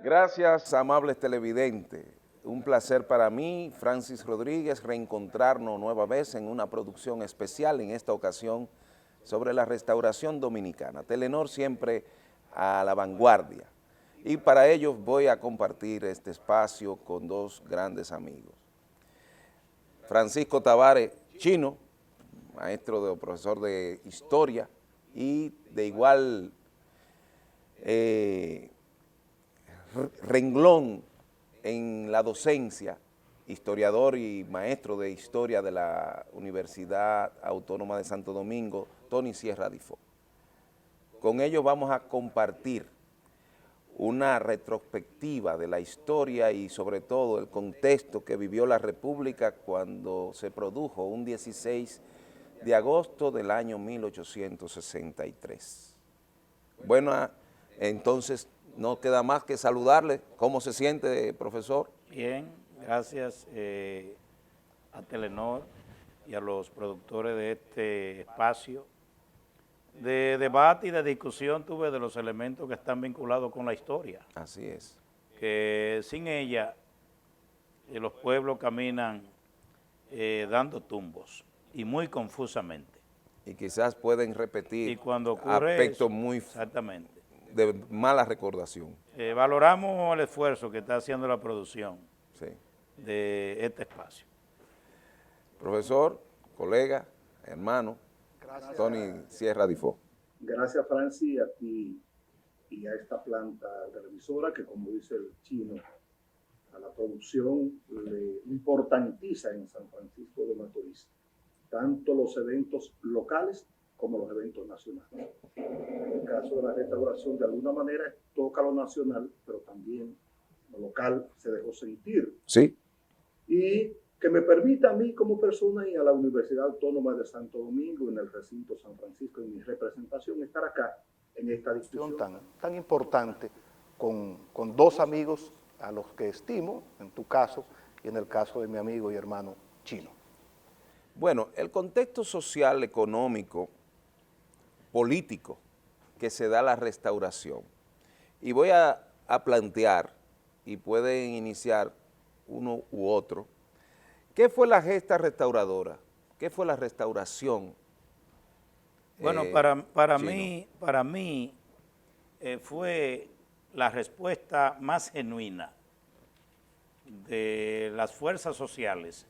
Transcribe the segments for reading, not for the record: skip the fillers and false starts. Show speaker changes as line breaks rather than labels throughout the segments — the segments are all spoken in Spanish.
Gracias, amables televidentes. Un placer para mí, Francis Rodríguez, reencontrarnos nueva vez en una producción especial, en esta ocasión, sobre la restauración dominicana. Telenor siempre a la vanguardia. Y para ello voy a compartir este espacio con dos grandes amigos. Francisco Tavares Chino, profesor de Historia, y de igual renglón en la docencia, historiador y maestro de Historia de la Universidad Autónoma de Santo Domingo, Tony Sierra Difo. Con ellos vamos a compartir una retrospectiva de la historia y sobre todo el contexto que vivió la República cuando se produjo un 16 de agosto del año 1863. Bueno, entonces no queda más que saludarle. ¿Cómo se siente, profesor?
Bien, gracias a Telenor y a los productores de este espacio de debate y de discusión tuve de los elementos que están vinculados con la historia.
Así es.
Que sin ella los pueblos caminan dando tumbos y muy confusamente.
Y quizás pueden repetir
y cuando ocurre
aspectos
eso,
muy
exactamente,
de mala recordación.
Valoramos el esfuerzo que está haciendo la producción de este espacio.
Profesor, colega, hermano,
Gracias,
Tony Sierra Difo.
Gracias, Francis, a ti y a esta planta televisora que, como dice el Chino, a la producción le importantiza en San Francisco de Macorís, tanto los eventos locales como los eventos nacionales. En el caso de la restauración, de alguna manera toca lo nacional, pero también lo local se dejó sentir.
Sí.
Y que me permita a mí como persona y a la Universidad Autónoma de Santo Domingo, en el recinto San Francisco, en mi representación, estar acá en esta discusión
tan importante con dos amigos a los que estimo, en tu caso y en el caso de mi amigo y hermano Chino.
Bueno, el contexto social, económico, político que se da la restauración. Y voy a plantear, y pueden iniciar uno u otro, ¿qué fue la gesta restauradora? ¿Qué fue la restauración?
Bueno, para mí fue la respuesta más genuina de las fuerzas sociales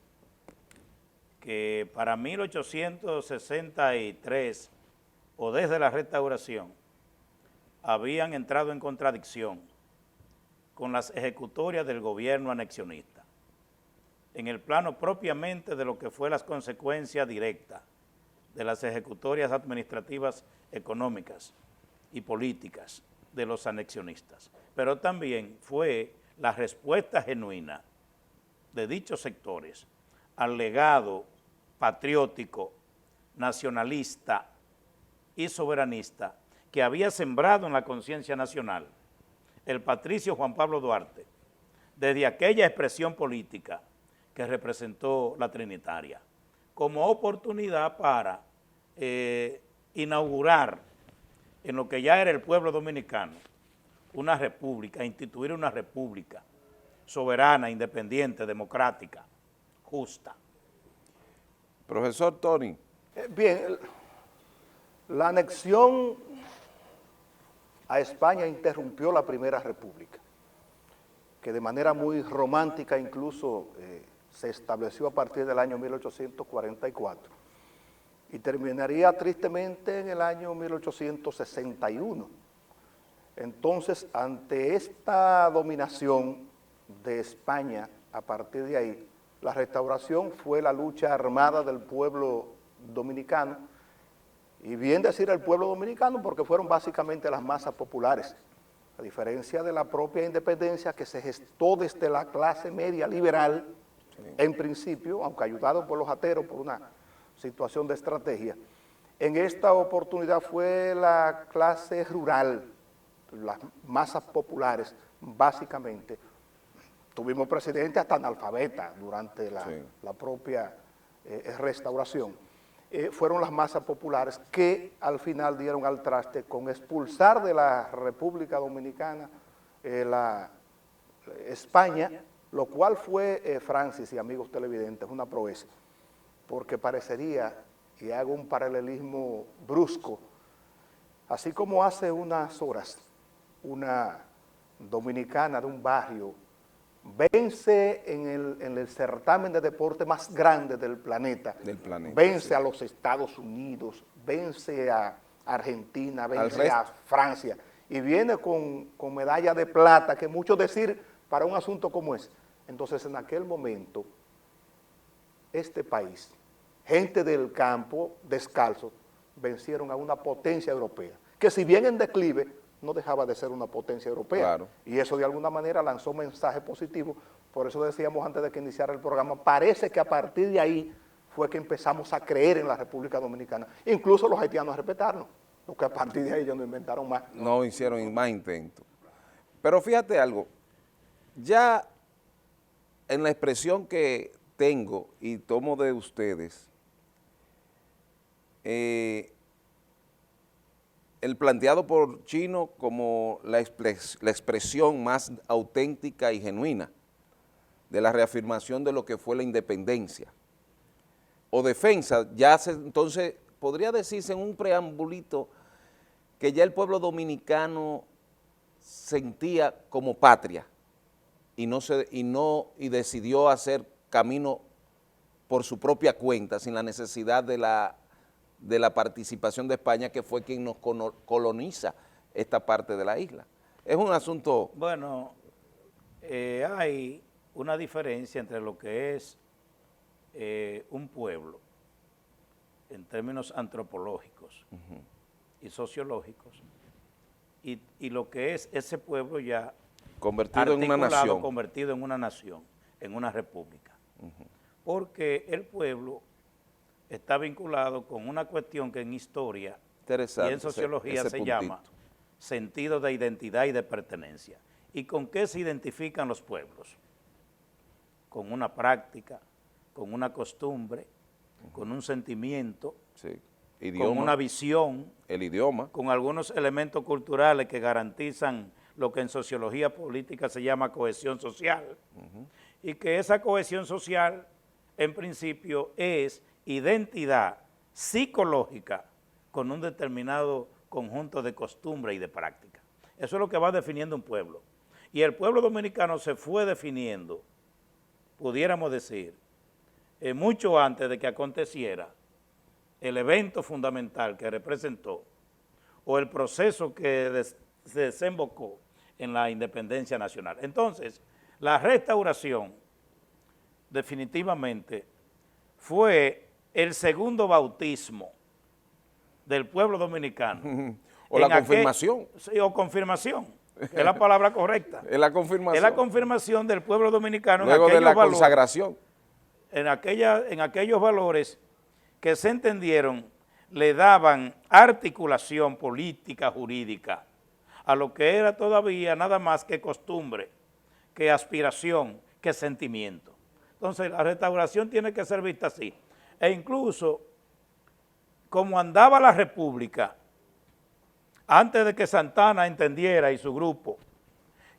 que para 1863 o desde la restauración habían entrado en contradicción con las ejecutorias del gobierno anexionista, en el plano propiamente de lo que fue las consecuencias directas de las ejecutorias administrativas económicas y políticas de los anexionistas, pero también fue la respuesta genuina de dichos sectores al legado patriótico, nacionalista y soberanista que había sembrado en la conciencia nacional el patricio Juan Pablo Duarte, desde aquella expresión política que representó la Trinitaria, como oportunidad para inaugurar en lo que ya era el pueblo dominicano una república, instituir una república soberana, independiente, democrática, justa.
Profesor Tony.
Bien, la anexión a España interrumpió la Primera República, que de manera muy romántica incluso se estableció a partir del año 1844 y terminaría tristemente en el año 1861. Entonces, ante esta dominación de España, a partir de ahí, la restauración fue la lucha armada del pueblo dominicano, y bien decir el pueblo dominicano porque fueron básicamente las masas populares, a diferencia de la propia independencia que se gestó desde la clase media liberal, en principio, aunque ayudado por los ateros por una situación de estrategia. En esta oportunidad fue la clase rural, las masas populares, básicamente. Tuvimos presidentes hasta analfabetas durante la propia restauración. Fueron las masas populares que al final dieron al traste con expulsar de la República Dominicana España, lo cual fue, Francis y amigos televidentes, una proeza, porque parecería, y hago un paralelismo brusco, así como hace unas horas una dominicana de un barrio vence en el certamen de deporte más grande del planeta, vence
sí,
a los Estados Unidos, vence a Argentina, vence
resto.
a Francia, y viene con medalla de plata, que mucho decir para un asunto como ese. Entonces, en aquel momento, este país, gente del campo, descalzo, vencieron a una potencia europea, que si bien en declive, no dejaba de ser una potencia europea.
Claro.
Y eso de alguna manera lanzó mensaje positivo. Por eso decíamos antes de que iniciara el programa, parece que a partir de ahí fue que empezamos a creer en la República Dominicana. Incluso los haitianos a respetarnos, porque a partir de ahí ellos no inventaron más.
No hicieron más intentos. Pero fíjate algo, ya en la expresión que tengo y tomo de ustedes, el planteado por Chino como la expresión más auténtica y genuina de la reafirmación de lo que fue la independencia o defensa, entonces podría decirse en un preambulito que ya el pueblo dominicano sentía como patria y decidió hacer camino por su propia cuenta sin la necesidad de la participación de España, que fue quien nos coloniza esta parte de la isla. Es un asunto...
Bueno, hay una diferencia entre lo que es un pueblo en términos antropológicos y sociológicos y lo que es ese pueblo ya
convertido en una nación.
Convertido en una nación, en una república. Porque el pueblo está vinculado con una cuestión que en historia y en sociología se llama sentido de identidad y de pertenencia. ¿Y con qué se identifican los pueblos? Con una práctica, con una costumbre, con un sentimiento,
sí,
con una visión,
el idioma,
con algunos elementos culturales que garantizan lo que en sociología política se llama cohesión social, y que esa cohesión social, en principio, es identidad psicológica con un determinado conjunto de costumbres y de prácticas. Eso es lo que va definiendo un pueblo. Y el pueblo dominicano se fue definiendo, pudiéramos decir, mucho antes de que aconteciera el evento fundamental que representó o el proceso que se desembocó en la independencia nacional. Entonces, la restauración definitivamente fue el segundo bautismo del pueblo dominicano.
O la confirmación.
Sí, o confirmación, es la palabra correcta.
Es la confirmación.
Es la confirmación del pueblo dominicano.
Luego de la consagración.
En aquellos valores que se entendieron le daban articulación política, jurídica, a lo que era todavía nada más que costumbre, que aspiración, que sentimiento. Entonces, la restauración tiene que ser vista así. E incluso, como andaba la República, antes de que Santana entendiera y su grupo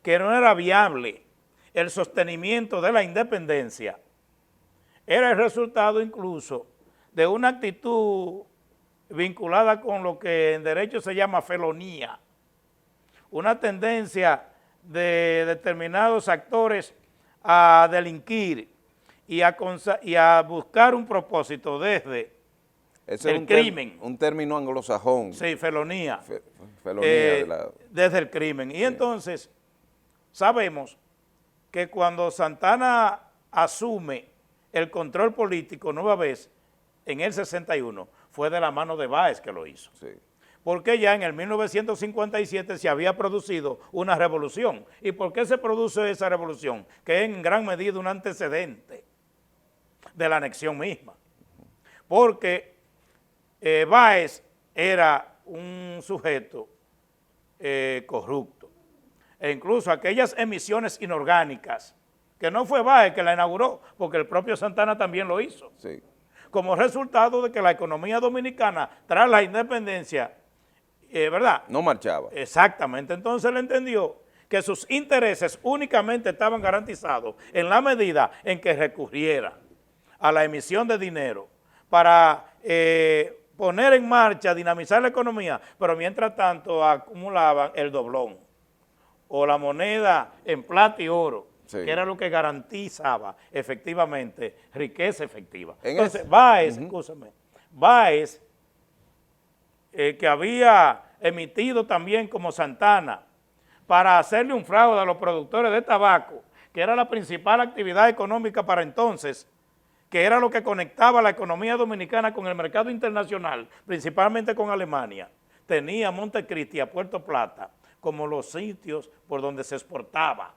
que no era viable el sostenimiento de la independencia, era el resultado incluso de una actitud vinculada con lo que en derecho se llama felonía, una tendencia de determinados actores a delinquir y a buscar un propósito desde el crimen.
Un término anglosajón.
Sí, felonía.
Felonía.
Desde el crimen. Y entonces, sabemos que cuando Santana asume el control político nueva vez, en el 61, fue de la mano de Báez que lo hizo.
Sí.
Porque ya en el 1957 se había producido una revolución. ¿Y por qué se produce esa revolución? Que es en gran medida un antecedente de la anexión misma. Porque Báez era un sujeto corrupto. E incluso aquellas emisiones inorgánicas, que no fue Báez que la inauguró, porque el propio Santana también lo hizo.
Sí.
Como resultado de que la economía dominicana, tras la independencia, ¿verdad?
No marchaba.
Exactamente. Entonces él entendió que sus intereses únicamente estaban garantizados en la medida en que recurriera a la emisión de dinero para poner en marcha, dinamizar la economía, pero mientras tanto acumulaban el doblón o la moneda en plata y oro,
sí,
que era lo que garantizaba efectivamente riqueza efectiva.
En
Entonces, Báez, escúchame, Báez, que había emitido también como Santana para hacerle un fraude a los productores de tabaco, que era la principal actividad económica para entonces, que era lo que conectaba la economía dominicana con el mercado internacional, principalmente con Alemania. Tenía Montecristi a Puerto Plata como los sitios por donde se exportaba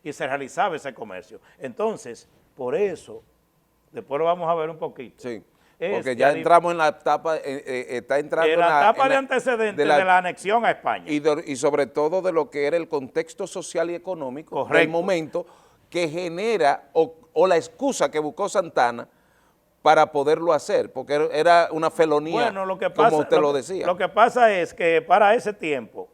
y se realizaba ese comercio. Entonces, por eso, después lo vamos a ver un poquito.
Sí, porque ya entramos en la etapa, está entrando
en la etapa de antecedentes de la anexión a España.
Y sobre todo de lo que era el contexto social y económico
Correcto.
del momento que genera o la excusa que buscó Santana para poderlo hacer, porque era una felonía,
bueno, lo que pasa,
como usted lo decía.
Lo que pasa es que para ese tiempo,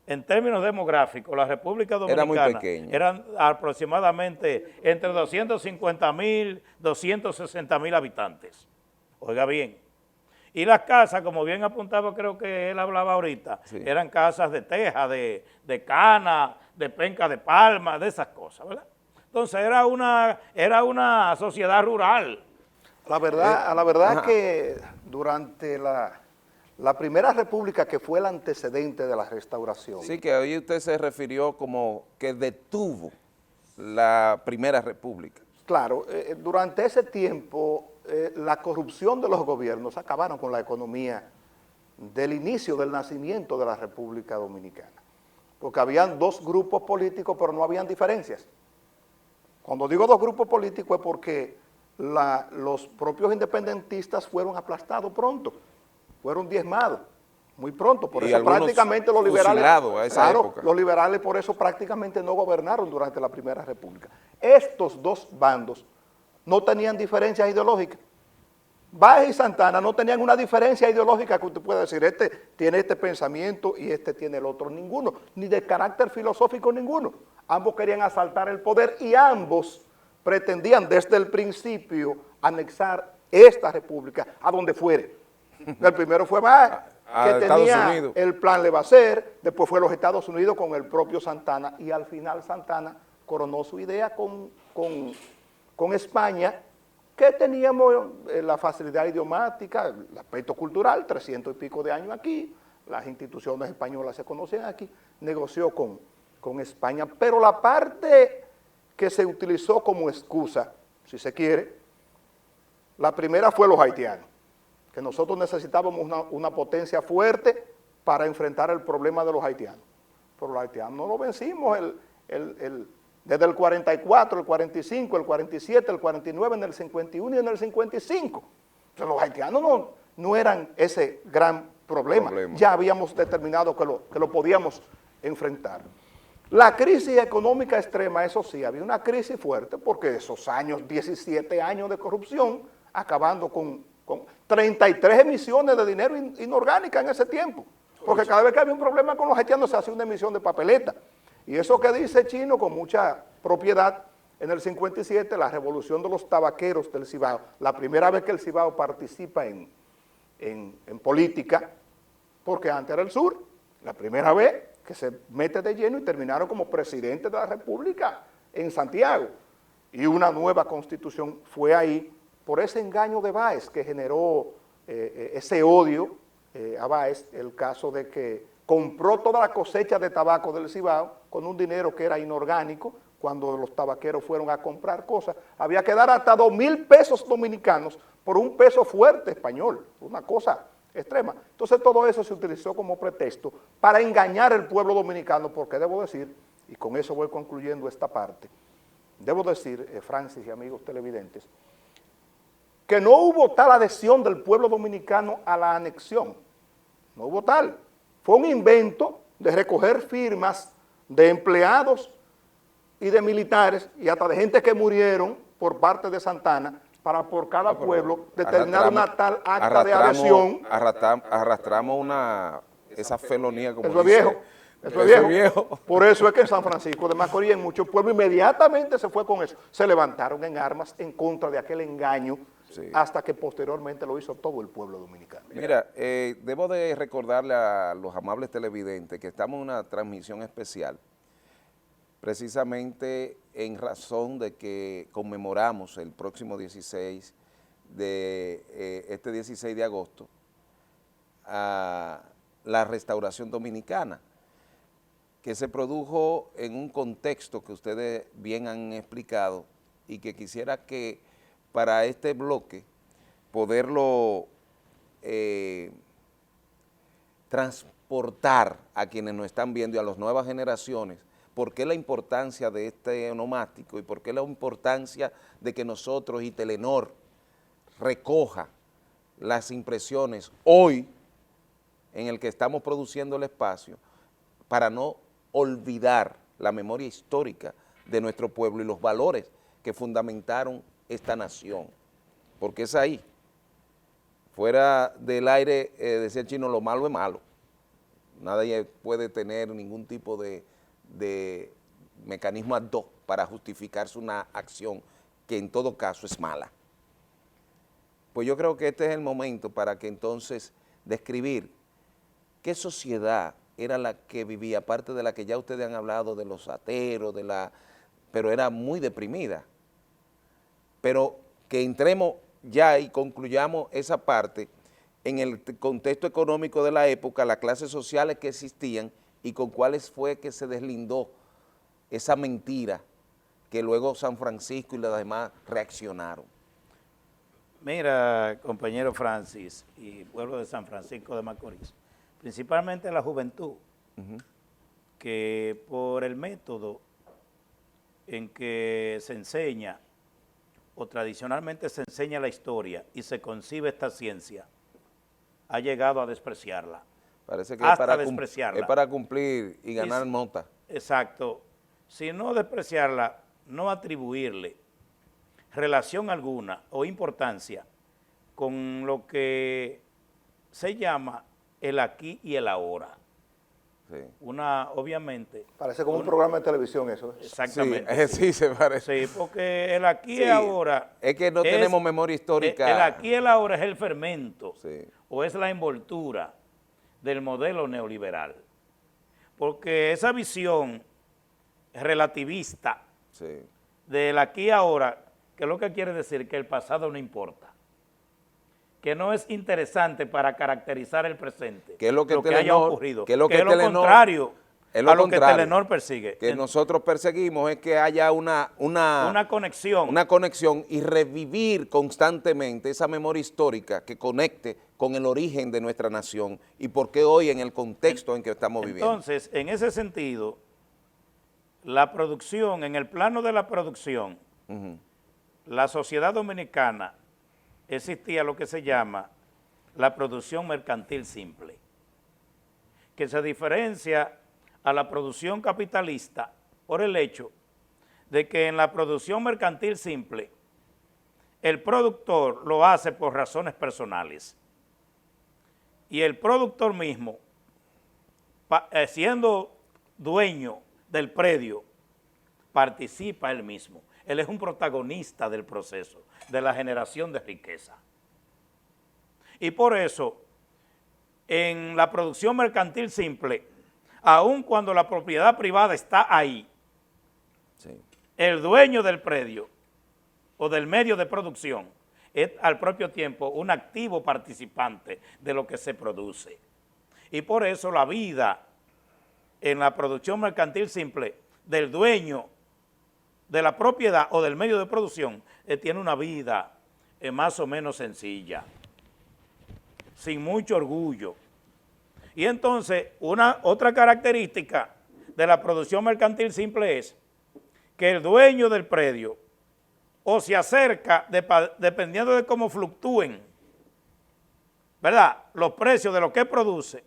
en términos demográficos, la República Dominicana
era muy pequeña.
Eran aproximadamente entre 250,000, 260,000 habitantes. Oiga bien. Y las casas, como bien apuntaba, creo que él hablaba ahorita,
sí,
eran casas de teja, de cana, de penca de palma, de esas cosas, ¿verdad? Entonces era una sociedad rural.
La verdad es que durante la Primera República, que fue el antecedente de la Restauración.
Sí, que ahí usted se refirió como que detuvo la Primera República.
Claro, durante ese tiempo la corrupción de los gobiernos acabaron con la economía del inicio del nacimiento de la República Dominicana, porque habían dos grupos políticos, pero no habían diferencias. Cuando digo dos grupos políticos es porque los propios independentistas fueron aplastados pronto, fueron diezmados muy pronto, por
Y
eso prácticamente los liberales,
a esa época.
los liberales por eso prácticamente no gobernaron durante la Primera República. Estos dos bandos no tenían diferencias ideológicas. Báez y Santana no tenían una diferencia ideológica que usted pueda decir, este tiene este pensamiento y este tiene el otro, ninguno, ni de carácter filosófico ninguno. Ambos querían asaltar el poder y ambos pretendían desde el principio anexar esta república a donde fuere. El primero fue Báez, que tenía el plan Levasseur, después fue los Estados Unidos con el propio Santana y al final Santana coronó su idea con España, que teníamos la facilidad idiomática, el aspecto cultural, 300 y pico de años aquí, las instituciones españolas se conocían aquí, negoció con España, pero la parte que se utilizó como excusa, si se quiere, la primera fue los haitianos, que nosotros necesitábamos una potencia fuerte para enfrentar el problema de los haitianos, pero los haitianos no lo vencimos desde el 44, el 45, el 47, el 49, en el 51 y en el 55. Pero los haitianos no eran ese gran problema. Ya habíamos determinado que lo podíamos enfrentar. La crisis económica extrema, eso sí, había una crisis fuerte porque esos años, 17 años de corrupción, acabando con 33 emisiones de dinero inorgánica en ese tiempo. Porque cada vez que había un problema con los haitianos se hacía una emisión de papeleta. Y eso que dice Chino con mucha propiedad, en el 57, la revolución de los tabaqueros del Cibao, la primera vez que el Cibao participa en política, porque antes era el sur, la primera vez que se mete de lleno y terminaron como presidente de la República en Santiago. Y una nueva constitución fue ahí por ese engaño de Báez que generó ese odio a Báez, el caso de que compró toda la cosecha de tabaco del Cibao con un dinero que era inorgánico. Cuando los tabaqueros fueron a comprar cosas, había que dar hasta 2,000 pesos dominicanos por un peso fuerte español, una cosa extrema. Entonces todo eso se utilizó como pretexto para engañar al pueblo dominicano, porque debo decir, y con eso voy concluyendo esta parte, debo decir, Francis y amigos televidentes, que no hubo tal adhesión del pueblo dominicano a la anexión, no hubo tal. Fue un invento de recoger firmas de empleados y de militares y hasta de gente que murieron por parte de Santana para por cada pueblo determinar una tal acta de adhesión.
Arrastramos esa felonía, como
eso
dice,
viejo. Eso es
Eso es
viejo.
viejo.
Por eso es que en San Francisco de Macorís, en muchos pueblos, inmediatamente se fue con eso. Se levantaron en armas en contra de aquel engaño,
Sí.
hasta que posteriormente lo hizo todo el pueblo dominicano.
Mira, debo de recordarle a los amables televidentes que estamos en una transmisión especial, precisamente en razón de que conmemoramos el próximo 16 de este 16 de agosto a la Restauración Dominicana, que se produjo en un contexto que ustedes bien han explicado y que quisiera que para este bloque poderlo transportar a quienes nos están viendo y a las nuevas generaciones, por qué la importancia de este onomástico y por qué la importancia de que nosotros y Telenor recoja las impresiones hoy en el que estamos produciendo el espacio para no olvidar la memoria histórica de nuestro pueblo y los valores que fundamentaron esta nación, porque es ahí. Fuera del aire, decía el chino, lo malo es malo. Nadie puede tener ningún tipo de mecanismo ad hoc para justificarse una acción que en todo caso es mala. Pues yo creo que este es el momento para que entonces describir qué sociedad era la que vivía, aparte de la que ya ustedes han hablado de los ateros, pero era muy deprimida. Pero que entremos ya y concluyamos esa parte en el contexto económico de la época, las clases sociales que existían y con cuáles fue que se deslindó esa mentira que luego San Francisco y los demás reaccionaron.
Mira, compañero Francis y pueblo de San Francisco de Macorís, principalmente la juventud, que por el método en que se enseña o tradicionalmente se enseña la historia y se concibe esta ciencia, ha llegado a despreciarla.
Parece que
hasta despreciarla.
Es para cumplir y ganar nota.
Exacto. Si no despreciarla, no atribuirle relación alguna o importancia con lo que se llama el aquí y el ahora.
Sí.
Obviamente.
Parece como un programa de televisión eso.
Exactamente.
Sí, se parece.
Sí, porque el aquí y ahora.
Es que no tenemos memoria histórica.
El aquí y el ahora es el fermento,
Sí.
o es la envoltura del modelo neoliberal. Porque esa visión relativista
Sí.
del aquí y ahora, que es lo que quiere decir que el pasado no importa, que no es interesante para caracterizar el presente,
Que es lo que
haya
Telenor,
ocurrido,
que es lo que
es lo
Telenor-
contrario
es
a lo
contrario.
que Telenor persigue.
Que nosotros perseguimos es que haya una
conexión.
Una conexión y revivir constantemente esa memoria histórica que conecte con el origen de nuestra nación y por qué hoy en el contexto en que estamos viviendo.
Entonces, en ese sentido, la producción, en el plano de la producción, la sociedad dominicana existía lo que se llama la producción mercantil simple, que se diferencia a la producción capitalista por el hecho de que en la producción mercantil simple el productor lo hace por razones personales y el productor mismo, siendo dueño del predio, participa él mismo. Él es un protagonista del proceso, de la generación de riqueza. Y por eso, en la producción mercantil simple, aun cuando la propiedad privada está ahí,
Sí.
el dueño del predio o del medio de producción es al propio tiempo un activo participante de lo que se produce. Y por eso la vida en la producción mercantil simple del dueño de la propiedad o del medio de producción tiene una vida más o menos sencilla, sin mucho orgullo. Y entonces otra característica de la producción mercantil simple es que el dueño del predio o se acerca, dependiendo de cómo fluctúen, ¿verdad?, los precios de lo que produce,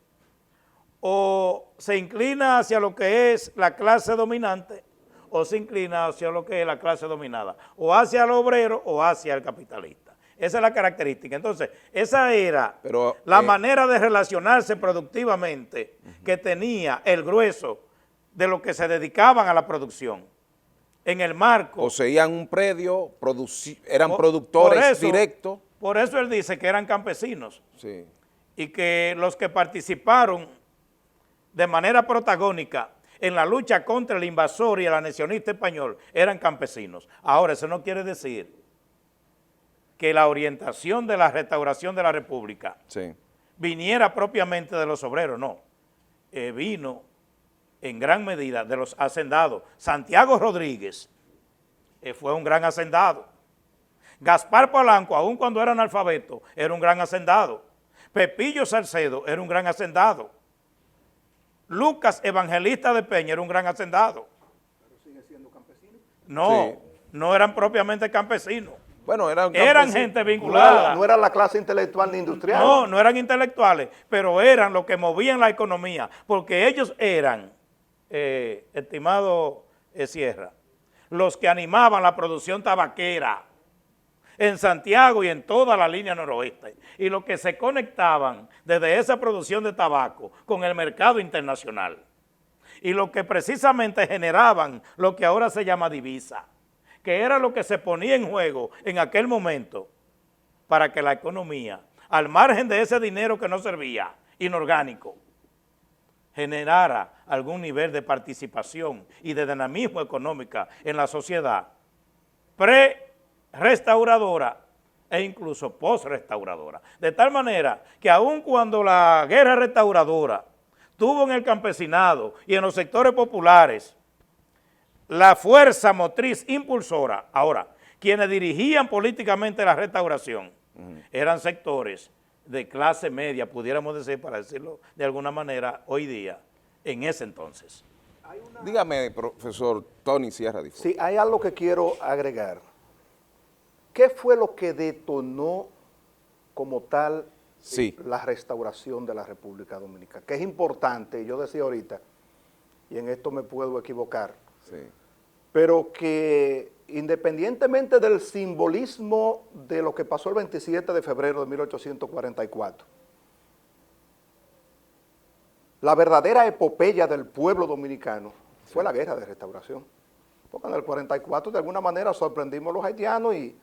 o se inclina hacia lo que es la clase dominante, o se inclina hacia lo que es la clase dominada, o hacia el obrero o hacia el capitalista. Esa es la característica. Entonces, esa era
Pero,
la manera de relacionarse productivamente que tenía el grueso de los que se dedicaban a la producción. En el marco...
poseían un predio, eran
Por
productores
eso-
directos.
Por eso él dice que eran campesinos
Sí.
y que los que participaron de manera protagónica en la lucha contra el invasor y el anexionista español eran campesinos. Ahora, eso no quiere decir que la orientación de la restauración de la República
Sí.
viniera propiamente de los obreros, no. Vino en gran medida de los hacendados. Santiago Rodríguez fue un gran hacendado. Gaspar Polanco, aun cuando era analfabeto, era un gran hacendado. Pepillo Salcedo era un gran hacendado. Lucas Evangelista de Peña era un gran hacendado. ¿Pero sigue siendo campesino? No,
Sí.
no eran propiamente campesinos.
Bueno, eran
Gente vinculada.
No era la clase intelectual ni industrial.
No, no eran intelectuales, pero eran los que movían la economía, porque ellos eran, estimado Sierra, los que animaban la producción tabaquera en Santiago y en toda la línea noroeste, y los que se conectaban desde esa producción de tabaco con el mercado internacional, y los que precisamente generaban lo que ahora se llama divisa, que era lo que se ponía en juego en aquel momento para que la economía, al margen de ese dinero que no servía, inorgánico, generara algún nivel de participación y de dinamismo económica en la sociedad pre-restauradora e incluso post-restauradora. De tal manera que aun cuando la guerra restauradora tuvo en el campesinado y en los sectores populares la fuerza motriz impulsora, ahora, quienes dirigían políticamente la restauración eran sectores de clase media, pudiéramos decir, para decirlo de alguna manera, hoy día, en ese entonces.
Dígame, profesor Tony Sierra Difo.
Sí, hay algo que quiero agregar. ¿Qué fue lo que detonó como tal
Sí.
la restauración de la República Dominicana? Que es importante, yo decía ahorita, y en esto me puedo equivocar,
Sí.
pero que independientemente del simbolismo de lo que pasó el 27 de febrero de 1844, la verdadera epopeya del pueblo dominicano fue la guerra de restauración. Porque en el 44 de alguna manera sorprendimos a los haitianos y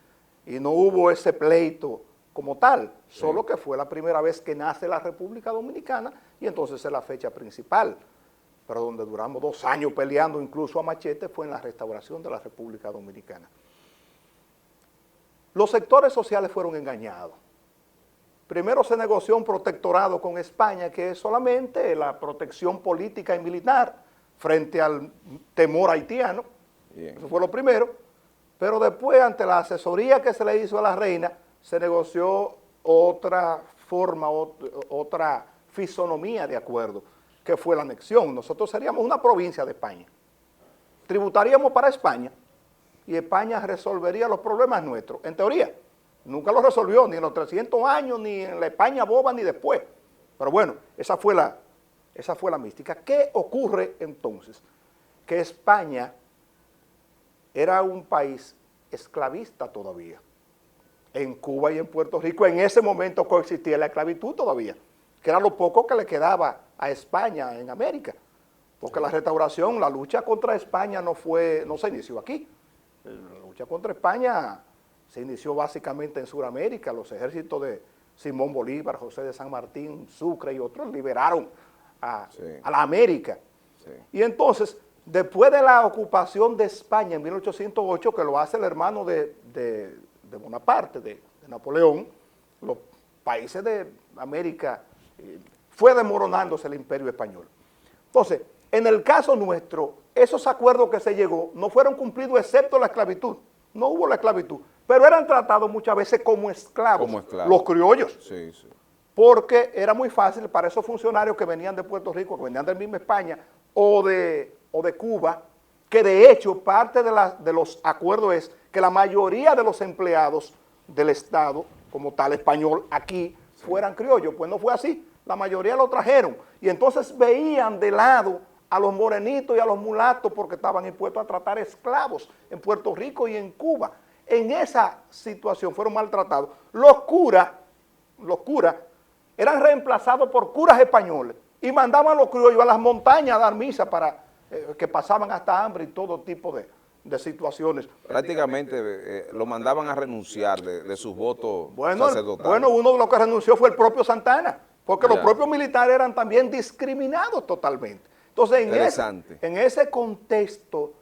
no hubo ese pleito como tal, solo que fue la primera vez que nace la República Dominicana y entonces es la fecha principal. Pero donde duramos 2 años peleando incluso a machete fue en la restauración de la República Dominicana. Los sectores sociales fueron engañados. Primero se negoció un protectorado con España, que es solamente la protección política y militar frente al temor haitiano.
Bien.
Eso fue lo primero. Pero después, ante la asesoría que se le hizo a la reina, se negoció otra forma, otra fisonomía de acuerdo, que fue la anexión. Nosotros seríamos una provincia de España. Tributaríamos para España y España resolvería los problemas nuestros, en teoría. Nunca lo resolvió, ni en los 300 años, ni en la España boba, ni después. Pero bueno, esa fue la mística. ¿Qué ocurre entonces? Que España era un país esclavista todavía. En Cuba y en Puerto Rico en ese momento coexistía la esclavitud todavía, que era lo poco que le quedaba a España en América, porque la restauración, la lucha contra España no se inició aquí. La lucha contra España se inició básicamente en Sudamérica. Los ejércitos de Simón Bolívar, José de San Martín, Sucre y otros liberaron a la América.
Sí.
Y entonces, después de la ocupación de España en 1808, que lo hace el hermano de Bonaparte, de Napoleón, los países de América, fue desmoronándose el imperio español. Entonces, en el caso nuestro, esos acuerdos que se llegó no fueron cumplidos excepto la esclavitud. No hubo la esclavitud, pero eran tratados muchas veces como esclavos, los criollos.
Sí, sí.
Porque era muy fácil para esos funcionarios que venían de Puerto Rico, que venían de misma España o de Cuba, que de hecho parte de los acuerdos es que la mayoría de los empleados del Estado, como tal español, aquí fueran criollos. Pues no fue así, la mayoría lo trajeron. Y entonces veían de lado a los morenitos y a los mulatos porque estaban impuestos a tratar esclavos en Puerto Rico y en Cuba. en esa situación fueron maltratados, los curas eran reemplazados por curas españoles y mandaban a los criollos a las montañas a dar misa para que pasaban hasta hambre y todo tipo de situaciones.
Prácticamente lo mandaban a renunciar de sus votos sacerdotales.
Bueno, uno de los que renunció fue el propio Santana, porque los
Ya.
propios militares eran también discriminados totalmente. Entonces,
Interesante.
en ese contexto,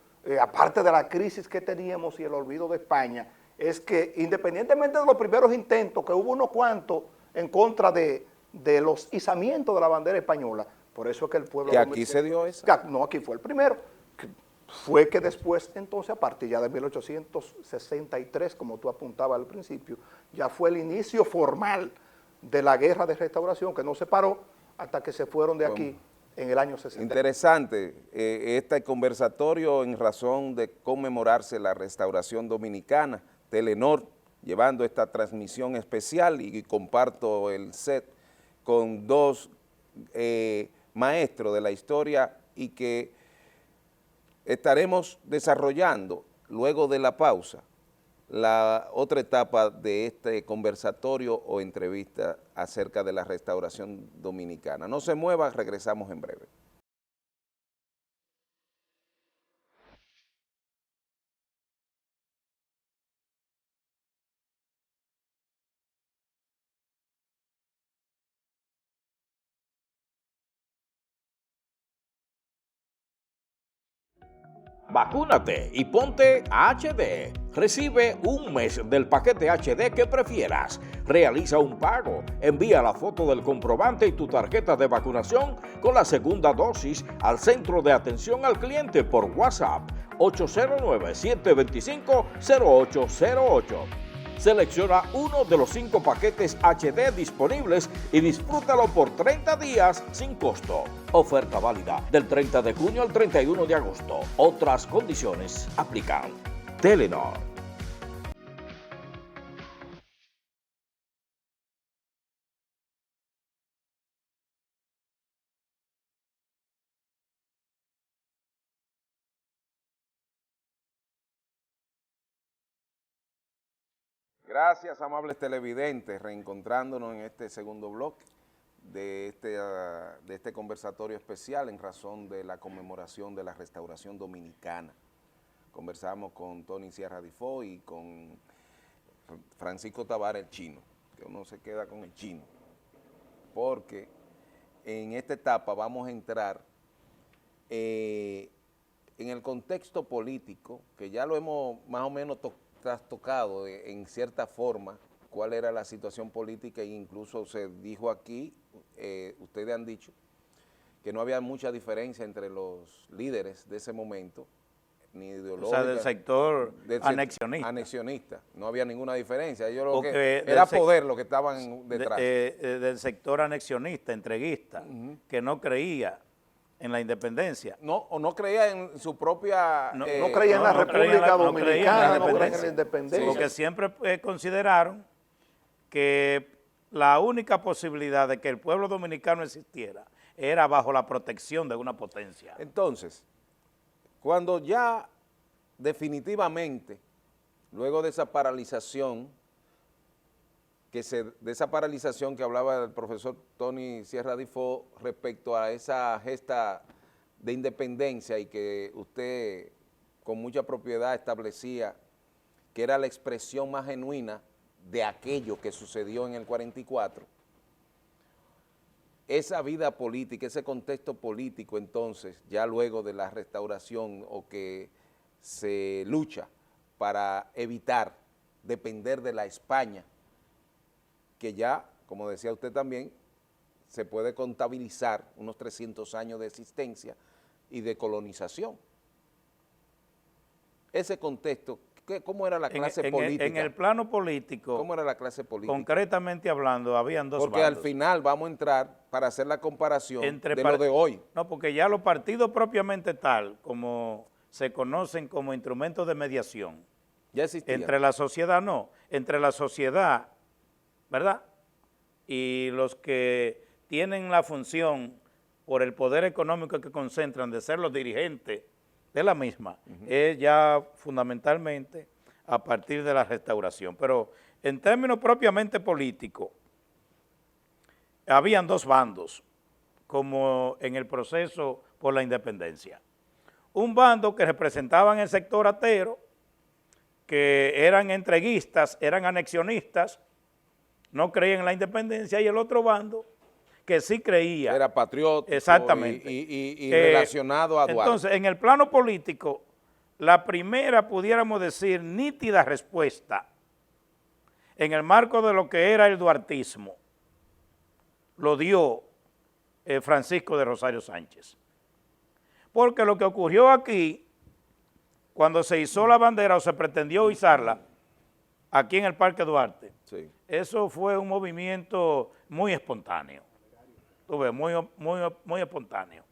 aparte de la crisis que teníamos y el olvido de España, es que independientemente de los primeros intentos, que hubo unos cuantos en contra de los izamientos de la bandera española, por eso es que el pueblo...
¿Que aquí se dio eso?
No, aquí fue el primero. Fue que después, entonces, a partir ya de 1863, como tú apuntabas al principio, ya fue el inicio formal de la guerra de restauración, que no se paró hasta que se fueron de aquí en el año 60.
Interesante este conversatorio en razón de conmemorarse la restauración dominicana, Telenor, llevando esta transmisión especial y comparto el set con dos maestros de la historia y que estaremos desarrollando luego de la pausa la otra etapa de este conversatorio o entrevista acerca de la restauración dominicana. No se mueva, regresamos en breve.
Vacúnate y ponte HD. Recibe un mes del paquete HD que prefieras. Realiza un pago, envía la foto del comprobante y tu tarjeta de vacunación con la segunda dosis al centro de atención al cliente por WhatsApp 809-725-0808. Selecciona uno de los 5 paquetes HD disponibles y disfrútalo por 30 días sin costo. Oferta válida del 30 de junio al 31 de agosto. Otras condiciones aplican. Telenor.
Gracias, amables televidentes, reencontrándonos en este segundo bloque de este conversatorio especial en razón de la conmemoración de la restauración dominicana. Conversamos con Tony Sierra Difo y con Francisco Tavares, el chino, que uno se queda con el chino, porque en esta etapa vamos a entrar en el contexto político, que ya lo hemos más o menos trastocado en cierta forma, cuál era la situación política e incluso se dijo aquí, ustedes han dicho, que no había mucha diferencia entre los líderes de ese momento, ni ideológica.
O sea, del sector anexionista.
Anexionista, no había ninguna diferencia, ellos lo
Porque
que era poder lo que estaban detrás.
Del sector anexionista, entreguista, que no creía en la independencia.
O no creía en su propia...
No creía en la República Dominicana, no creía en la independencia.
Porque siempre consideraron que la única posibilidad de que el pueblo dominicano existiera era bajo la protección de una potencia.
Entonces, cuando ya definitivamente, luego de esa paralización, de esa paralización que hablaba el profesor Tony Sierra Difo respecto a esa gesta de independencia y que usted con mucha propiedad establecía que era la expresión más genuina de aquello que sucedió en el 44, esa vida política, ese contexto político entonces, ya luego de la restauración o que se lucha para evitar depender de la España, que ya, como decía usted también, se puede contabilizar unos 300 años de existencia y de colonización. Ese contexto, ¿cómo era la clase política?
En el plano político,
¿cómo era la clase política?
concretamente hablando, habían dos
Porque
bandos.
al final vamos a entrar para hacer la comparación de lo de hoy.
No, porque ya los partidos propiamente tal, como se conocen como instrumentos de mediación,
Ya existía.
entre la sociedad entre la sociedad, ¿verdad? Y los que tienen la función por el poder económico que concentran de ser los dirigentes de la misma, es ya fundamentalmente a partir de la Restauración. Pero en términos propiamente políticos, habían dos bandos, como en el proceso por la independencia. Un bando que representaban el sector atero, que eran entreguistas, eran anexionistas, no creían en la independencia, y el otro bando que sí creía.
Era patriótico.
Exactamente.
Y relacionado a Duarte.
Entonces, en el plano político, la primera, pudiéramos decir, nítida respuesta en el marco de lo que era el duartismo, lo dio Francisco de Rosario Sánchez. Porque lo que ocurrió aquí, cuando se izó la bandera o se pretendió izarla, aquí en el Parque Duarte,
Sí.
eso fue un movimiento muy espontáneo. Tú ves, muy espontáneo.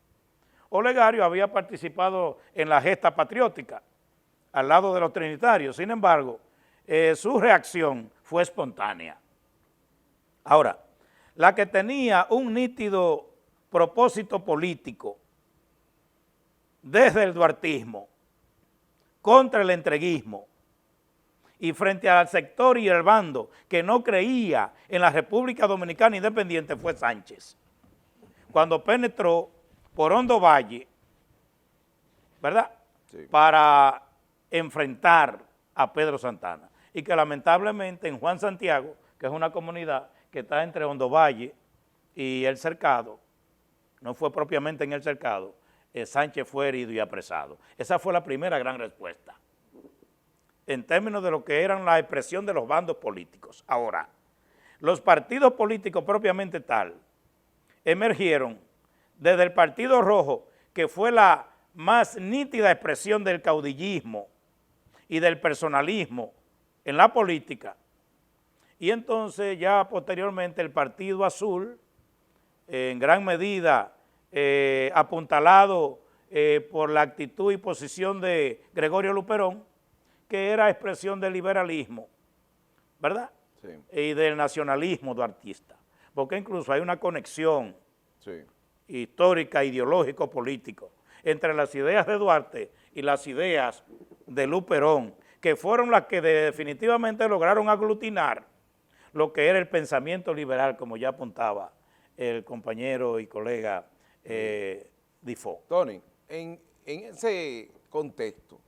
Olegario había participado en la gesta patriótica al lado de los trinitarios, sin embargo, su reacción fue espontánea. Ahora, la que tenía un nítido propósito político desde el duartismo contra el entreguismo y frente al sector y el bando que no creía en la República Dominicana independiente fue Sánchez. Cuando penetró por Hondo Valle, ¿verdad?
Sí.
Para enfrentar a Pedro Santana. Y que lamentablemente en Juan Santiago, que es una comunidad que está entre Hondo Valle y El Cercado, no fue propiamente en El Cercado, Sánchez fue herido y apresado. Esa fue la primera gran respuesta, en términos de lo que eran la expresión de los bandos políticos. Ahora, los partidos políticos propiamente tal, emergieron desde el Partido Rojo, que fue la más nítida expresión del caudillismo y del personalismo en la política, y entonces ya posteriormente el Partido Azul, en gran medida apuntalado por la actitud y posición de Gregorio Luperón, que era expresión del liberalismo, ¿verdad?
Sí.
Y del nacionalismo duartista, porque incluso hay una conexión
Sí.
histórica, ideológico, político, entre las ideas de Duarte y las ideas de Luperón, que fueron las que definitivamente lograron aglutinar lo que era el pensamiento liberal, como ya apuntaba el compañero y colega Difo.
Tony, en ese contexto,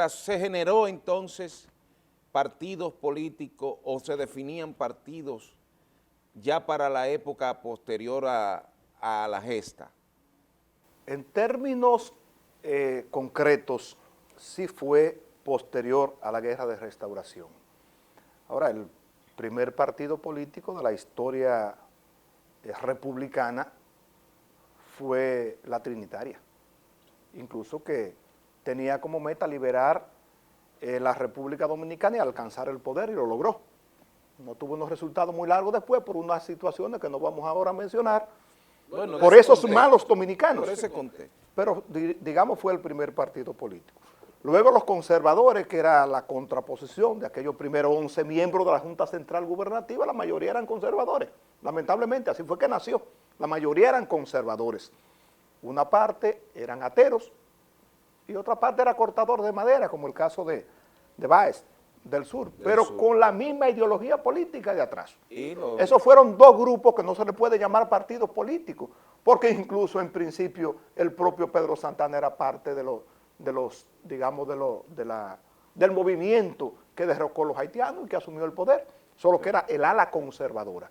se generó entonces partidos políticos o se definían partidos ya para la época posterior a la gesta.
En términos concretos, sí fue posterior a la Guerra de Restauración. Ahora, el primer partido político de la historia republicana fue la Trinitaria, incluso que tenía como meta liberar la República Dominicana y alcanzar el poder, y lo logró. No tuvo unos resultados muy largos después por unas situaciones que no vamos ahora a mencionar,
Bueno,
por
de
esos
contexto,
malos dominicanos.
por ese contexto.
Pero digamos fue el primer partido político. Luego los conservadores, que era la contraposición de aquellos primeros 11 miembros de la Junta Central Gubernativa, la mayoría eran conservadores. Lamentablemente, así fue que nació. La mayoría eran conservadores. Una parte eran ateros y otra parte era cortador de madera, como el caso de Báez, del sur, pero
sur.
con la misma ideología política de atrás.
Y lo-
Esos fueron dos grupos que no se les puede llamar partidos políticos, porque incluso en principio el propio Pedro Santana era parte del movimiento que derrocó a los haitianos y que asumió el poder, solo que era el ala conservadora.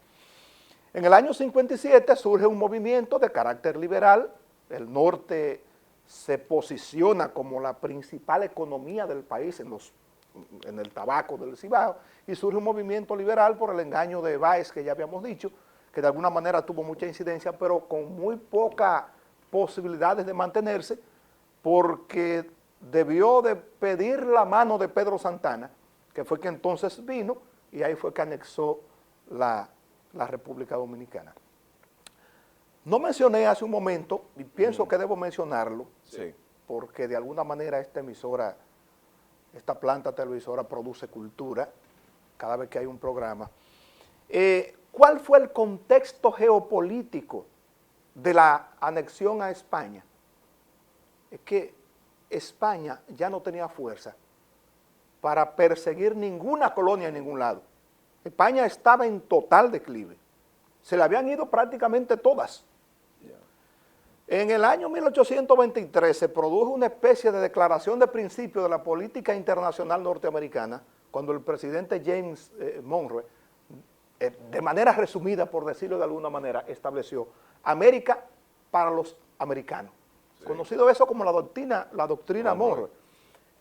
En el año 57 surge un movimiento de carácter liberal, el norte se posiciona como la principal economía del país en el tabaco del Cibao, y surge un movimiento liberal por el engaño de Báez, que ya habíamos dicho, que de alguna manera tuvo mucha incidencia, pero con muy pocas posibilidades de mantenerse, porque debió de pedir la mano de Pedro Santana, que fue que entonces vino, y ahí fue que anexó la República Dominicana. No mencioné hace un momento, y pienso que debo mencionarlo,
Sí.
porque de alguna manera esta planta televisora produce cultura cada vez que hay un programa. ¿Cuál fue el contexto geopolítico de la anexión a España? Es que España ya no tenía fuerza para perseguir ninguna colonia en ningún lado. España estaba en total declive. Se le habían ido prácticamente todas. En el año 1823 se produjo una especie de declaración de principio de la política internacional norteamericana, cuando el presidente James Monroe, de manera resumida, por decirlo de alguna manera, estableció América para los americanos. Sí. Conocido eso como la doctrina Monroe,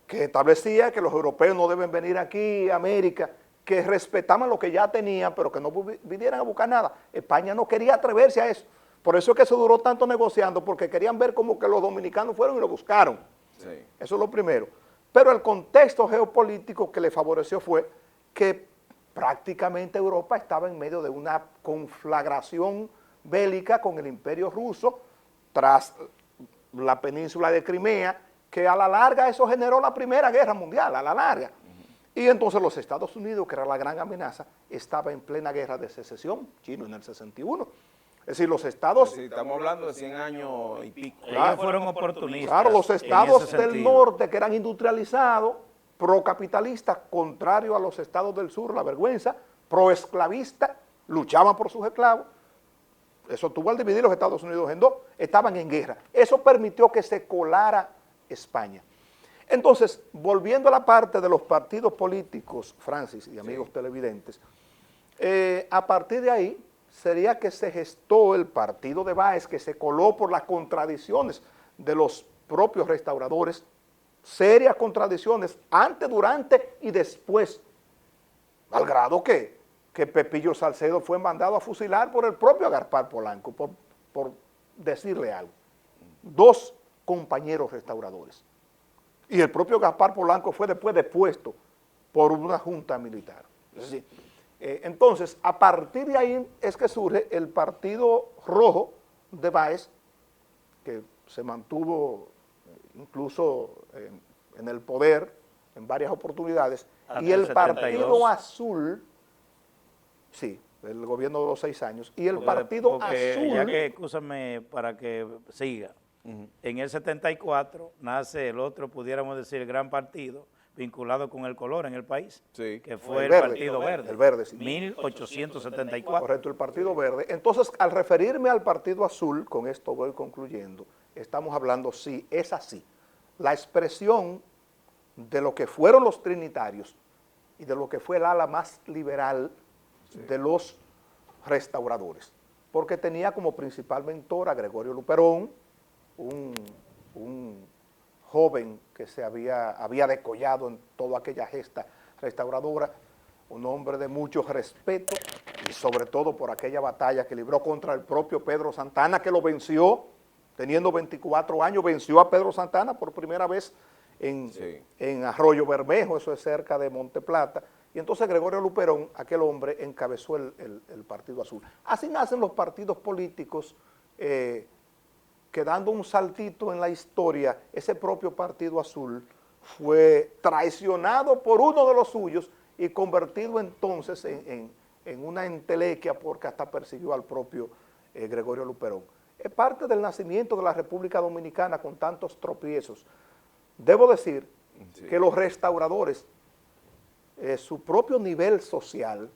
que establecía que los europeos no deben venir aquí a América, que respetaban lo que ya tenían, pero que no vinieran a buscar nada. España no quería atreverse a eso. Por eso es que se duró tanto negociando, porque querían ver como que los dominicanos fueron y lo buscaron. Sí. Eso es lo primero. Pero el contexto geopolítico que le favoreció fue que prácticamente Europa estaba en medio de una conflagración bélica con el Imperio Ruso tras la península de Crimea, que a la larga eso generó la Primera Guerra Mundial, a la larga. Y entonces los Estados Unidos, que era la gran amenaza, estaba en plena guerra de secesión, chino en el 61. Es decir, los estados...
estamos hablando de 100 años y pico.
Ellos fueron oportunistas.
Claro, los estados del norte, que eran industrializados, procapitalistas, contrario a los estados del sur, la vergüenza, proesclavistas, luchaban por sus esclavos. Eso tuvo al dividir los Estados Unidos en dos, estaban en guerra. Eso permitió que se colara España. Entonces, volviendo a la parte de los partidos políticos, Francis y amigos televidentes, a partir de ahí sería que se gestó el partido de Báez, que se coló por las contradicciones de los propios restauradores, serias contradicciones antes, durante y después, al grado que Pepillo Salcedo fue mandado a fusilar por el propio Gaspar Polanco, por decirle algo. Dos compañeros restauradores. Y el propio Gaspar Polanco fue después depuesto por una junta militar. Es decir, entonces, a partir de ahí es que surge el Partido Rojo de Báez, que se mantuvo incluso en el poder en varias oportunidades, y el Partido Azul, sí, el gobierno de los 6 años, y el Partido Azul...
Ya que, escúchame para que siga, en el 74 nace el otro, pudiéramos decir, gran partido, vinculado con el color en el país, sí, que fue el Partido Verde.
El Verde, sí.
1874.
Correcto, el Partido Verde. Entonces, al referirme al Partido Azul, con esto voy concluyendo, estamos hablando, sí, es así, la expresión de lo que fueron los trinitarios y de lo que fue el ala más liberal de los restauradores, porque tenía como principal mentor a Gregorio Luperón, un joven que se había decollado en toda aquella gesta restauradora, un hombre de mucho respeto y sobre todo por aquella batalla que libró contra el propio Pedro Santana, que lo venció, teniendo 24 años, venció a Pedro Santana por primera vez en Arroyo Bermejo, eso es cerca de Monteplata, y entonces Gregorio Luperón, aquel hombre, encabezó el Partido Azul. Así nacen los partidos políticos, que dando un saltito en la historia, ese propio Partido Azul fue traicionado por uno de los suyos y convertido entonces en una entelequia, porque hasta persiguió al propio Gregorio Luperón. Es parte del nacimiento de la República Dominicana con tantos tropiezos. Debo decir que los restauradores, su propio nivel social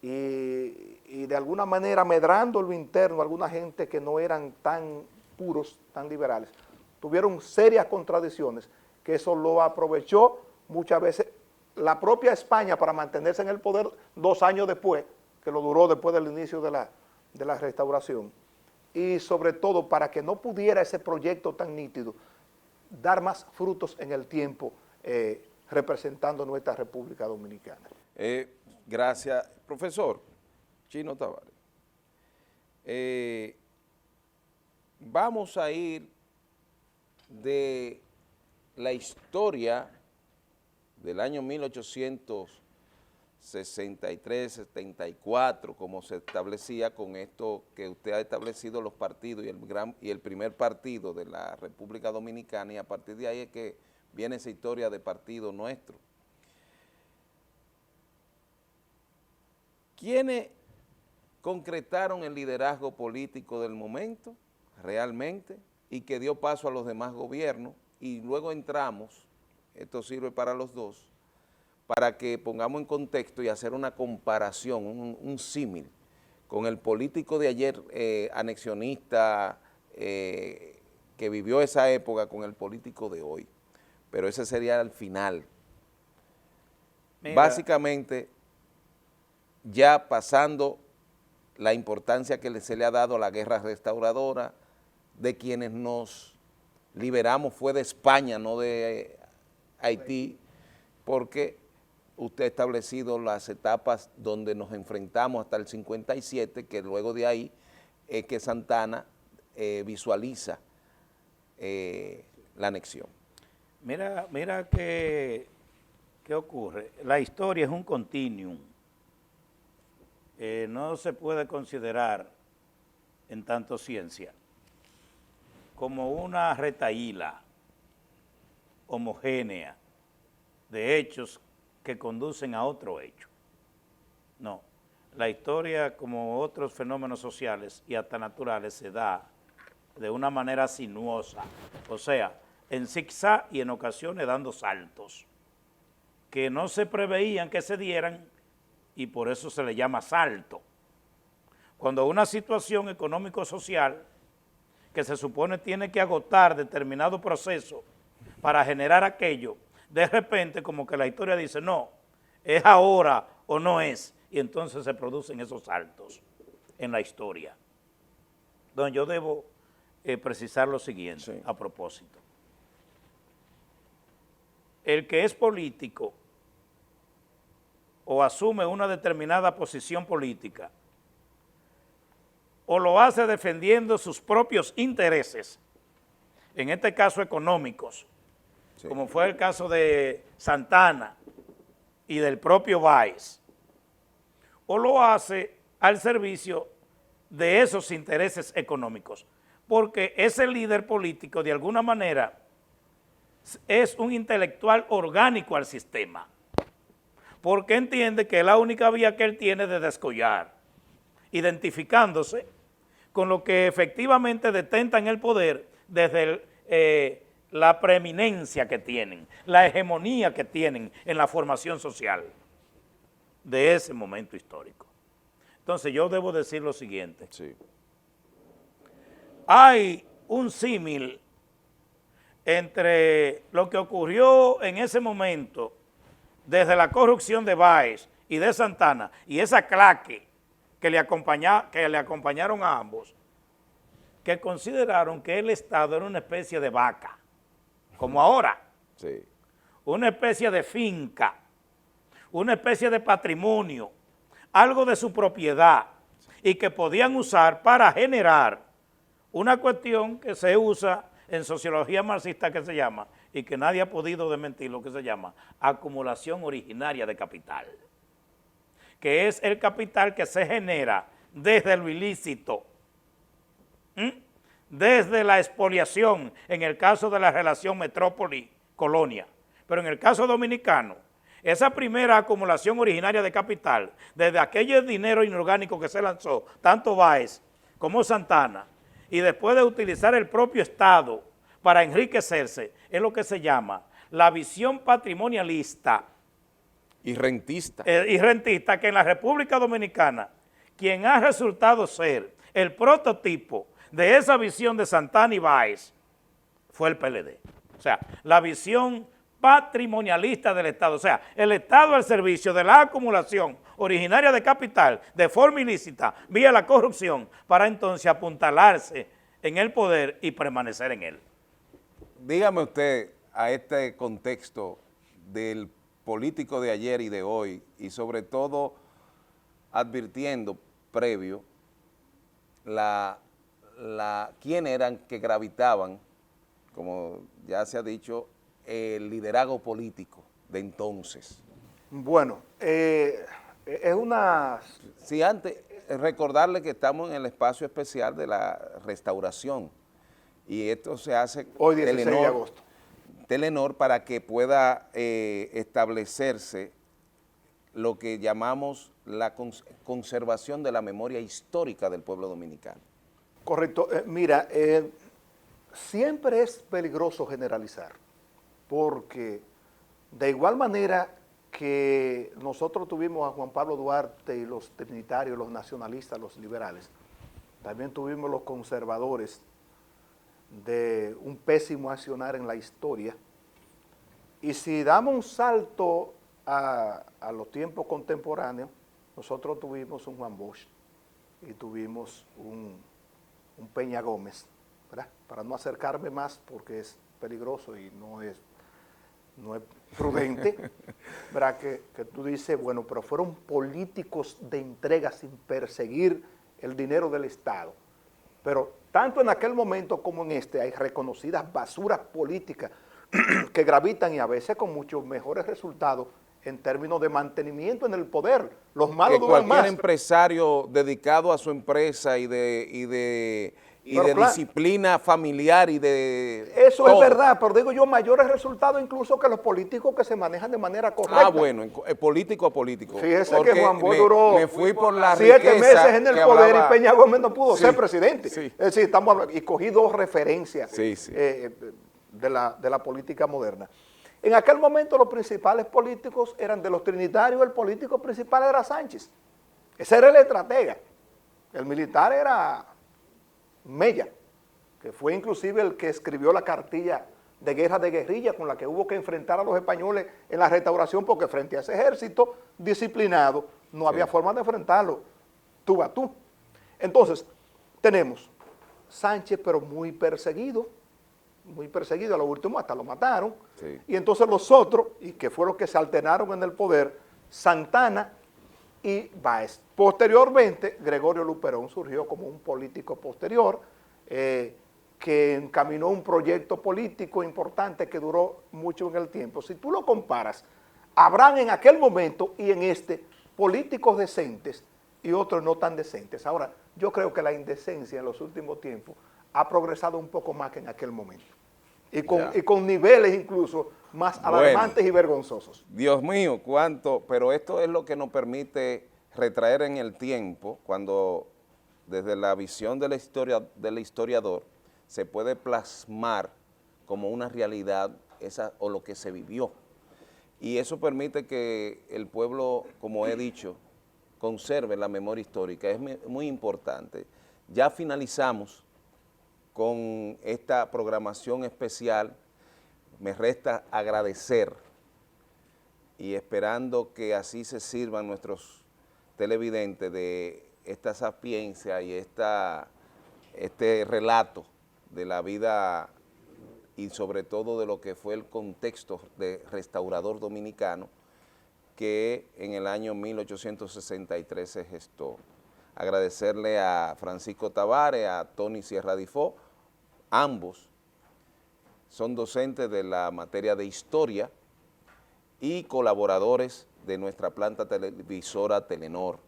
y de alguna manera medrando lo interno, alguna gente que no eran tan puros, tan liberales, tuvieron serias contradicciones, que eso lo aprovechó muchas veces la propia España para mantenerse en el poder 2 años después, que lo duró después del inicio de la restauración, y sobre todo para que no pudiera ese proyecto tan nítido dar más frutos en el tiempo representando nuestra República Dominicana.
Gracias, profesor Chino Tavares. Vamos a ir de la historia del año 1863-74, como se establecía con esto que usted ha establecido, los partidos y el primer partido de la República Dominicana, y a partir de ahí es que viene esa historia de partido nuestro. ¿Quiénes concretaron el liderazgo político del momento realmente y que dio paso a los demás gobiernos y luego entramos, esto sirve para los dos, para que pongamos en contexto y hacer una comparación, un símil con el político de ayer anexionista que vivió esa época con el político de hoy. Pero ese sería el final.
Mira,
básicamente, ya pasando la importancia que se le ha dado a la guerra restauradora, de quienes nos liberamos fue de España, no de Haití, porque usted ha establecido las etapas donde nos enfrentamos hasta el 57, que luego de ahí es que Santana visualiza la anexión.
Mira qué ocurre. La historia es un continuum. No se puede considerar en tanto ciencia como una retahíla homogénea de hechos que conducen a otro hecho. No, la historia, como otros fenómenos sociales y hasta naturales, se da de una manera sinuosa, o sea, en zigzag y en ocasiones dando saltos que no se preveían que se dieran y por eso se le llama salto. Cuando una situación económico-social que se supone tiene que agotar determinado proceso para generar aquello, de repente como que la historia dice, no, es ahora o no es, y entonces se producen esos saltos en la historia. Entonces yo debo precisar lo siguiente, sí, a propósito. El que es político o asume una determinada posición política o lo hace defendiendo sus propios intereses, en este caso económicos, sí, como fue el caso de Santana y del propio Báez, o lo hace al servicio de esos intereses económicos, porque ese líder político de alguna manera es un intelectual orgánico al sistema, porque entiende que es la única vía que él tiene de descollar, identificándose con lo que efectivamente detentan el poder desde la preeminencia que tienen, la hegemonía que tienen en la formación social de ese momento histórico. Entonces yo debo decir lo siguiente.
Sí.
Hay un símil entre lo que ocurrió en ese momento desde la corrupción de Báez y de Santana y esa claque que le acompañaron a ambos, que consideraron que el Estado era una especie de vaca, como ahora,
sí,
una especie de finca, una especie de patrimonio, algo de su propiedad, y que podían usar para generar una cuestión que se usa en sociología marxista que se llama, y que nadie ha podido desmentir, lo que se llama acumulación originaria de capital, que es el capital que se genera desde lo ilícito, desde la expoliación, en el caso de la relación metrópoli-colonia, pero en el caso dominicano, esa primera acumulación originaria de capital, desde aquel dinero inorgánico que se lanzó, tanto Báez como Santana, y después de utilizar el propio Estado para enriquecerse, es lo que se llama la visión patrimonialista
y rentista,
que en la República Dominicana, quien ha resultado ser el prototipo de esa visión de Santana y Báez fue el PLD. O sea, la visión patrimonialista del Estado, o sea, el Estado al servicio de la acumulación originaria de capital de forma ilícita vía la corrupción para entonces apuntalarse en el poder y permanecer en él.
Dígame usted a este contexto del político de ayer y de hoy, y sobre todo advirtiendo previo quién eran que gravitaban, como ya se ha dicho, el liderazgo político de entonces.
Bueno, es una...
Sí, antes, recordarle que estamos en el espacio especial de la restauración, y esto se hace
hoy 16 de agosto.
Telenor, para que pueda establecerse lo que llamamos la conservación de la memoria histórica del pueblo dominicano.
Correcto. Mira, siempre es peligroso generalizar, porque de igual manera que nosotros tuvimos a Juan Pablo Duarte y los trinitarios, los nacionalistas, los liberales, también tuvimos los conservadores de un pésimo accionar en la historia. Y si damos un salto a los tiempos contemporáneos, nosotros tuvimos un Juan Bosch y tuvimos un Peña Gómez, ¿verdad? Para no acercarme más porque es peligroso y no es prudente, ¿verdad? Que tú dices, bueno, pero fueron políticos de entrega sin perseguir el dinero del Estado. Pero tanto en aquel momento como en este hay reconocidas basuras políticas que gravitan y a veces con muchos mejores resultados en términos de mantenimiento en el poder. Los malos duran más.
Cualquier empresario dedicado a su empresa y de
claro,
disciplina familiar y de
eso
todo.
es verdad, pero digo yo, mayores resultados incluso que los políticos que se manejan de manera correcta.
Ah, bueno, político a político.
Fíjese
Porque
que Juan Bosch duró
me fui por la
7
riqueza
meses en el
que
poder
hablaba.
y Peña Gómez no pudo
Sí,
ser presidente.
sí.
Es decir, estamos hablando, y cogí dos referencias
Sí, sí.
De la política moderna. En aquel momento los principales políticos eran de los trinitarios, el político principal era Sánchez. Ese era el estratega. El militar era Mella, que fue inclusive el que escribió la cartilla de guerra de guerrilla con la que hubo que enfrentar a los españoles en la Restauración, porque frente a ese ejército disciplinado no había forma de enfrentarlo tú a tú. Entonces, tenemos Sánchez, pero muy perseguido, a lo último hasta lo mataron,
Sí.
y entonces los otros, y que fueron los que se alternaron en el poder, Santana y Báez. Posteriormente, Gregorio Luperón surgió como un político posterior, que encaminó un proyecto político importante que duró mucho en el tiempo. Si tú lo comparas, habrán en aquel momento y en este políticos decentes y otros no tan decentes. Ahora, yo creo que la indecencia en los últimos tiempos ha progresado un poco más que en aquel momento. Y con niveles incluso más alarmantes y vergonzosos.
Dios mío, cuánto, pero esto es lo que nos permite retraer en el tiempo, cuando desde la visión de la historia del historiador se puede plasmar como una realidad o lo que se vivió. Y eso permite que el pueblo, como he dicho, conserve la memoria histórica. Es muy importante. Ya finalizamos con esta programación especial. Me resta agradecer y esperando que así se sirvan nuestros televidentes de esta sapiencia y este relato de la vida y sobre todo de lo que fue el contexto de restaurador dominicano que en el año 1863 se gestó. Agradecerle a Francisco Tavares, a Tony Sierra Difó, ambos son docentes de la materia de historia y colaboradores de nuestra planta televisora Telenor.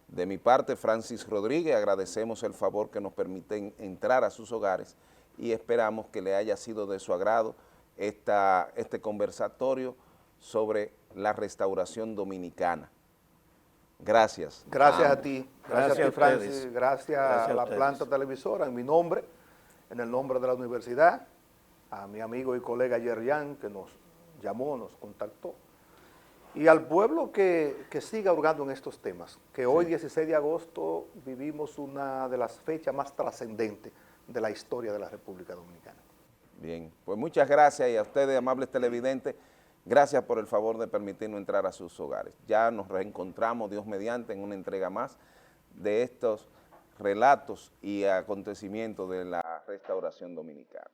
De mi parte, Francis Rodríguez, agradecemos el favor que nos permiten entrar a sus hogares y esperamos que le haya sido de su agrado este conversatorio sobre la restauración dominicana. Gracias.
Gracias a ti, gracias a ti, Francis,
ustedes.
gracias a la planta televisora, en mi nombre, en el nombre de la universidad, a mi amigo y colega Yerjan, que nos llamó, nos contactó, y al pueblo que siga hurgando en estos temas, que hoy, 16 de agosto, vivimos una de las fechas más trascendentes de la historia de la República Dominicana.
Bien, pues muchas gracias y a ustedes, amables televidentes, gracias por el favor de permitirnos entrar a sus hogares. Ya nos reencontramos, Dios mediante, en una entrega más de estos relatos y acontecimientos de la restauración dominicana.